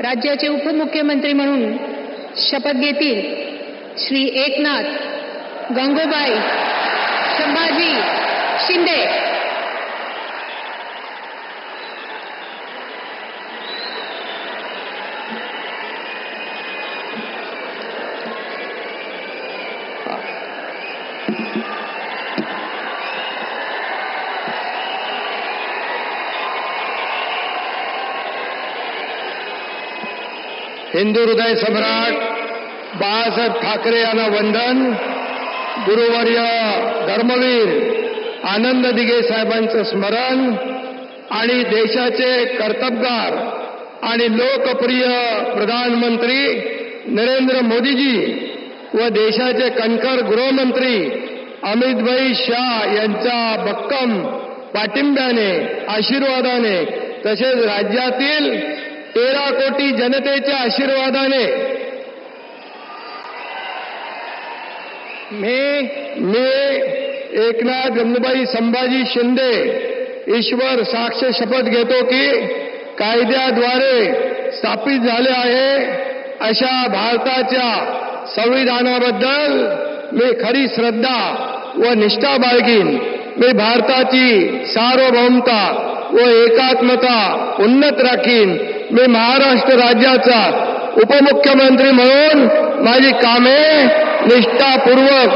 राज्याचे उपमुख्यमंत्री म्हणून शपथ घेतील श्री एकनाथ गंगूबाई संभाजी शिंदे। हिंदू हृदय सम्राट बाळासाहेब ठाकरे यांना वंदन। गुरुवर्य धर्मवीर आनंद दिघे साहेबांचं स्मरण आणि देशाचे कर्तबगार आणि लोकप्रिय प्रधानमंत्री नरेंद्र मोदीजी व देशाचे कणखर गृहमंत्री अमितभाई शाह यांच्या भक्कम पाठिंब्याने आशीर्वादाने तसेच राज्यातील 13 कोटी जनतेच्या आशीर्वादाने मी एकनाथ गंगूबाई संभाजी शिंदे ईश्वर साक्ष शपथ घेतो की कायद्याद्वारे स्थापित झाले आहे अशा भारताच्या संविधानाबद्दल मी खरी श्रद्धा व निष्ठा बाळगीन। मी भारताची सार्वभौमता व एकात्मता उन्नत राखीन। मी महाराष्ट्र राज्याचा उपमुख्यमंत्री म्हणून माझी कामे निष्ठापूर्वक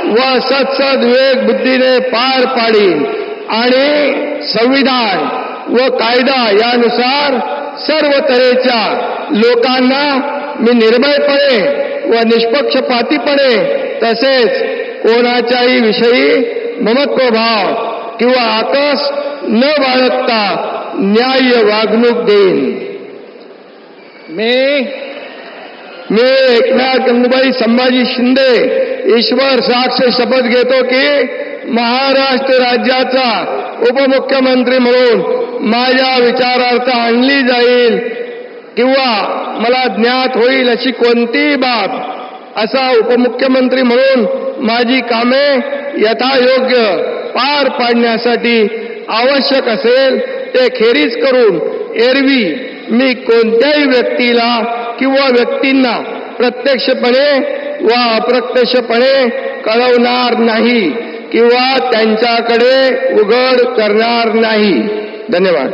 व सत्सद विवेक बुद्धीने पार पाडीन आणि संविधान व कायदा यानुसार सर्व तऱ्हेच्या लोकांना मी निर्भयपणे व निष्पक्षपातीपणे तसेच कोणाच्याही विषयी ममत्वभाव किंवा आकस न बाळगता न्याय्य वागणूक देईन। मी एकनाथ गंगूबाई संभाजी शिंदे ईश्वर साक्ष शपथ घेतो की महाराष्ट्र राज्याचा उपमुख्यमंत्री म्हणून माझ्या विचारार्थ आणली जाईल किंवा मला ज्ञात होईल अशी कोणतीही बाब असा उपमुख्यमंत्री म्हणून माझी कामे यथायोग्य पार पाडण्यासाठी आवश्यक असेल ते खेरीज करून एरवी मी कोणत्याही व्यक्तीला किंवा व्यक्तींना प्रत्यक्षपणे व अप्रत्यक्षपणे कळवणार नाही किंवा त्यांच्याकडे उघड करणार नाही। धन्यवाद।